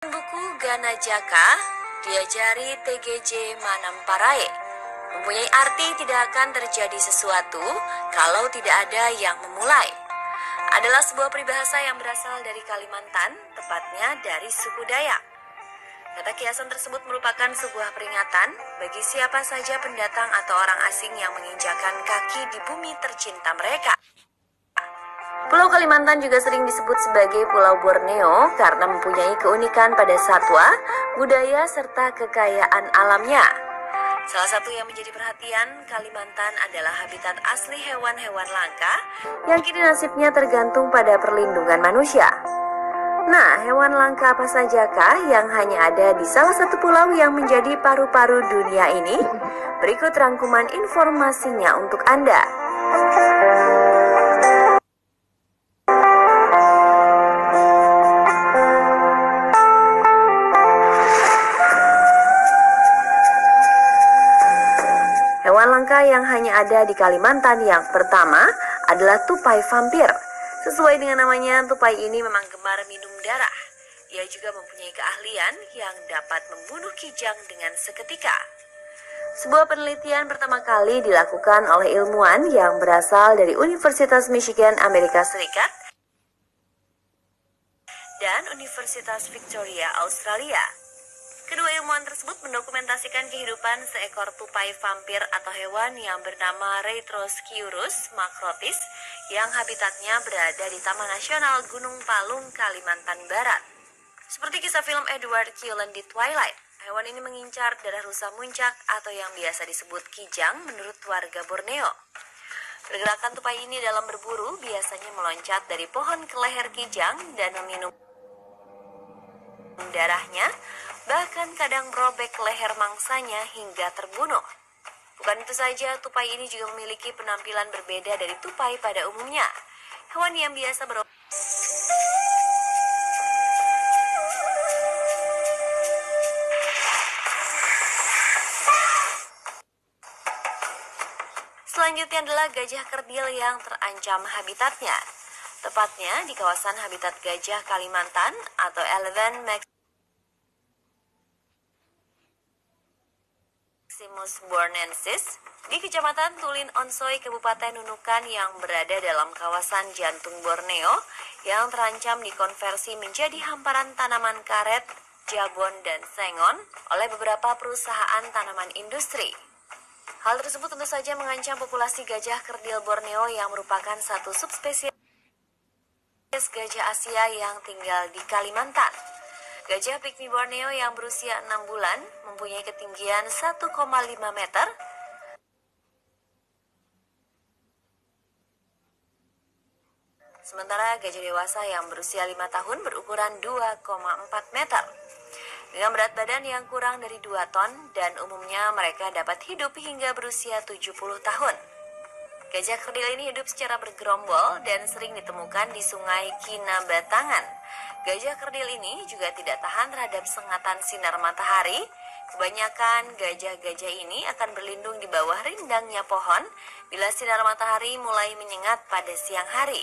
Buku Ganajaka diajari TGJ Manamparae mempunyai arti tidak akan terjadi sesuatu kalau tidak ada yang memulai. Adalah sebuah peribahasa yang berasal dari Kalimantan, tepatnya dari suku Dayak. Kata kiasan tersebut merupakan sebuah peringatan bagi siapa saja pendatang atau orang asing yang menginjakan kaki di bumi tercinta mereka. Pulau Kalimantan juga sering disebut sebagai Pulau Borneo karena mempunyai keunikan pada satwa, budaya, serta kekayaan alamnya. Salah satu yang menjadi perhatian Kalimantan adalah habitat asli hewan-hewan langka yang kini nasibnya tergantung pada perlindungan manusia. Nah, hewan langka apa sajakah yang hanya ada di salah satu pulau yang menjadi paru-paru dunia ini? Berikut rangkuman informasinya untuk Anda. Hewan langka yang hanya ada di Kalimantan yang pertama adalah tupai vampir. Sesuai dengan namanya, tupai ini memang gemar minum darah. Ia juga mempunyai keahlian yang dapat membunuh kijang dengan seketika. Sebuah penelitian pertama kali dilakukan oleh ilmuwan yang berasal dari Universitas Michigan, Amerika Serikat, dan Universitas Victoria, Australia. Kedua ilmuwan tersebut mendokumentasikan kehidupan seekor tupai vampir atau hewan yang bernama Retrosciurus macrotis yang habitatnya berada di Taman Nasional Gunung Palung, Kalimantan Barat. Seperti kisah film Edward Cullen di Twilight, hewan ini mengincar darah rusa muncak atau yang biasa disebut kijang menurut warga Borneo. Pergerakan tupai ini dalam berburu biasanya meloncat dari pohon ke leher kijang dan meminum darahnya, bahkan kadang merobek leher mangsanya hingga terbunuh. Bukan itu saja, tupai ini juga memiliki penampilan berbeda dari tupai pada umumnya. Hewan yang biasa Selanjutnya adalah gajah kerdil yang terancam habitatnya. Tepatnya di kawasan habitat gajah Kalimantan atau Elephant Maximus bornensis di Kecamatan Tulin Onsoy, Kabupaten Nunukan yang berada dalam kawasan jantung Borneo yang terancam dikonversi menjadi hamparan tanaman karet, jabon, dan sengon oleh beberapa perusahaan tanaman industri. Hal tersebut tentu saja mengancam populasi gajah kerdil Borneo yang merupakan satu subspesies gajah Asia yang tinggal di Kalimantan. Gajah Pygmy Borneo yang berusia 6 bulan mempunyai ketinggian 1,5 meter. Sementara gajah dewasa yang berusia 5 tahun berukuran 2,4 meter. Dengan berat badan yang kurang dari 2 ton dan umumnya mereka dapat hidup hingga berusia 70 tahun. Gajah kerdil ini hidup secara bergerombol dan sering ditemukan di sungai Kinabatangan. Gajah kerdil ini juga tidak tahan terhadap sengatan sinar matahari. Kebanyakan gajah-gajah ini akan berlindung di bawah rindangnya pohon bila sinar matahari mulai menyengat pada siang hari.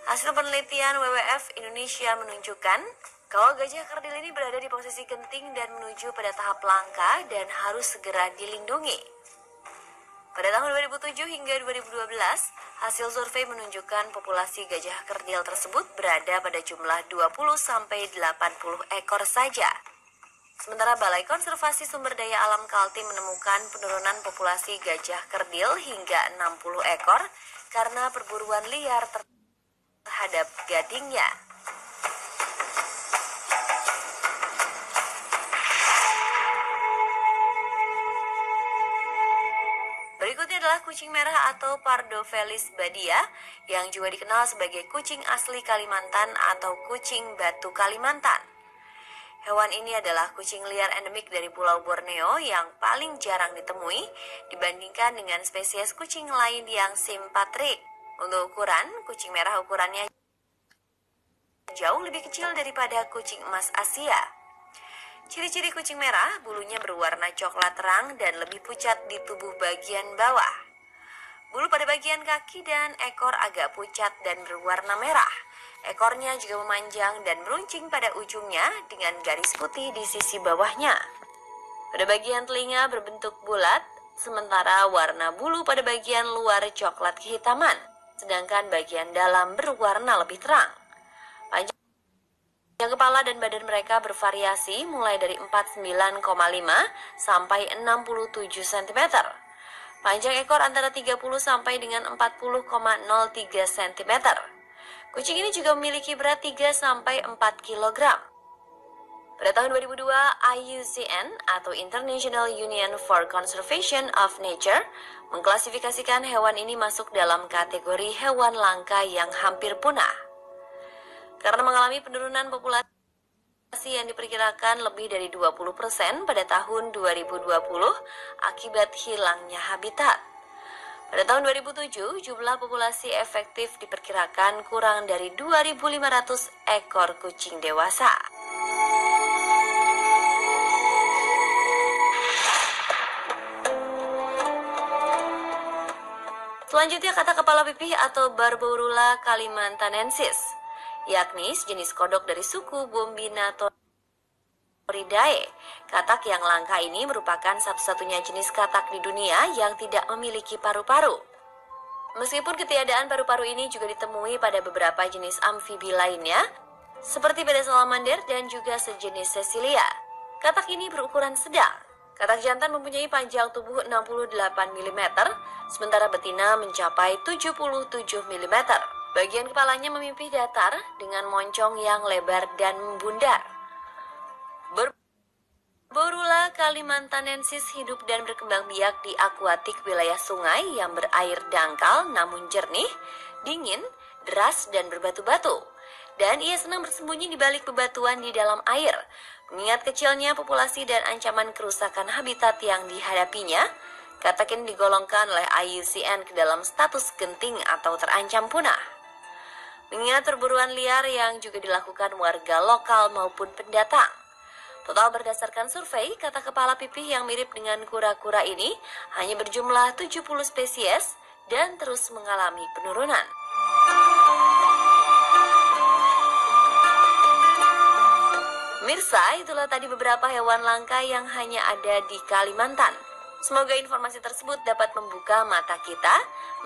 Hasil penelitian WWF Indonesia menunjukkan kalau gajah kerdil ini berada di posisi genting dan menuju pada tahap langka dan harus segera dilindungi. Pada tahun 2007 hingga 2012, hasil survei menunjukkan populasi gajah kerdil tersebut berada pada jumlah 20-80 ekor saja. Sementara Balai Konservasi Sumber Daya Alam Kaltim menemukan penurunan populasi gajah kerdil hingga 60 ekor karena perburuan liar terhadap gadingnya. Berikutnya adalah kucing merah atau Pardofelis badia yang juga dikenal sebagai kucing asli Kalimantan atau kucing batu Kalimantan. Hewan ini adalah kucing liar endemik dari Pulau Borneo yang paling jarang ditemui dibandingkan dengan spesies kucing lain yang simpatrik. Untuk ukuran, kucing merah ukurannya jauh lebih kecil daripada kucing emas Asia. Ciri-ciri kucing merah, bulunya berwarna coklat terang dan lebih pucat di tubuh bagian bawah. Bulu pada bagian kaki dan ekor agak pucat dan berwarna merah. Ekornya juga memanjang dan meruncing pada ujungnya dengan garis putih di sisi bawahnya. Pada bagian telinga berbentuk bulat, sementara warna bulu pada bagian luar coklat kehitaman, sedangkan bagian dalam berwarna lebih terang. Panjang kepala dan badan mereka bervariasi mulai dari 49,5 sampai 67 cm. Panjang ekor antara 30 sampai dengan 40,03 cm. Kucing ini juga memiliki berat 3 sampai 4 kg. Pada tahun 2002, IUCN atau International Union for Conservation of Nature mengklasifikasikan hewan ini masuk dalam kategori hewan langka yang hampir punah. Karena mengalami penurunan populasi yang diperkirakan lebih dari 20% pada tahun 2020 akibat hilangnya habitat. Pada tahun 2007, jumlah populasi efektif diperkirakan kurang dari 2.500 ekor kucing dewasa. Selanjutnya kata kepala pipih atau Barbourula kalimantanensis, yakni sejenis kodok dari suku Bombinatoridae. Katak yang langka ini merupakan satu-satunya jenis katak di dunia yang tidak memiliki paru-paru. Meskipun ketiadaan paru-paru ini juga ditemui pada beberapa jenis amfibi lainnya, seperti pada salamander dan juga sejenis Cecilia. Katak ini berukuran sedang. Katak jantan mempunyai panjang tubuh 68 mm, sementara betina mencapai 77 mm. Bagian kepalanya memipih datar dengan moncong yang lebar dan membundar. Barbourula kalimantanensis hidup dan berkembang biak di akuatik wilayah sungai yang berair dangkal namun jernih, dingin, deras, dan berbatu-batu. Dan ia senang bersembunyi di balik bebatuan di dalam air. Mengingat kecilnya populasi dan ancaman kerusakan habitat yang dihadapinya, katak ini digolongkan oleh IUCN ke dalam status genting atau terancam punah. Mengingat perburuan liar yang juga dilakukan warga lokal maupun pendatang. Total berdasarkan survei, kata kepala pipih yang mirip dengan kura-kura ini hanya berjumlah 70 spesies dan terus mengalami penurunan. Mirsa, itulah tadi beberapa hewan langka yang hanya ada di Kalimantan. Semoga informasi tersebut dapat membuka mata kita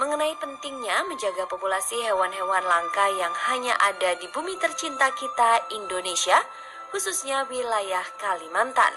mengenai pentingnya menjaga populasi hewan-hewan langka yang hanya ada di bumi tercinta kita, Indonesia, khususnya wilayah Kalimantan.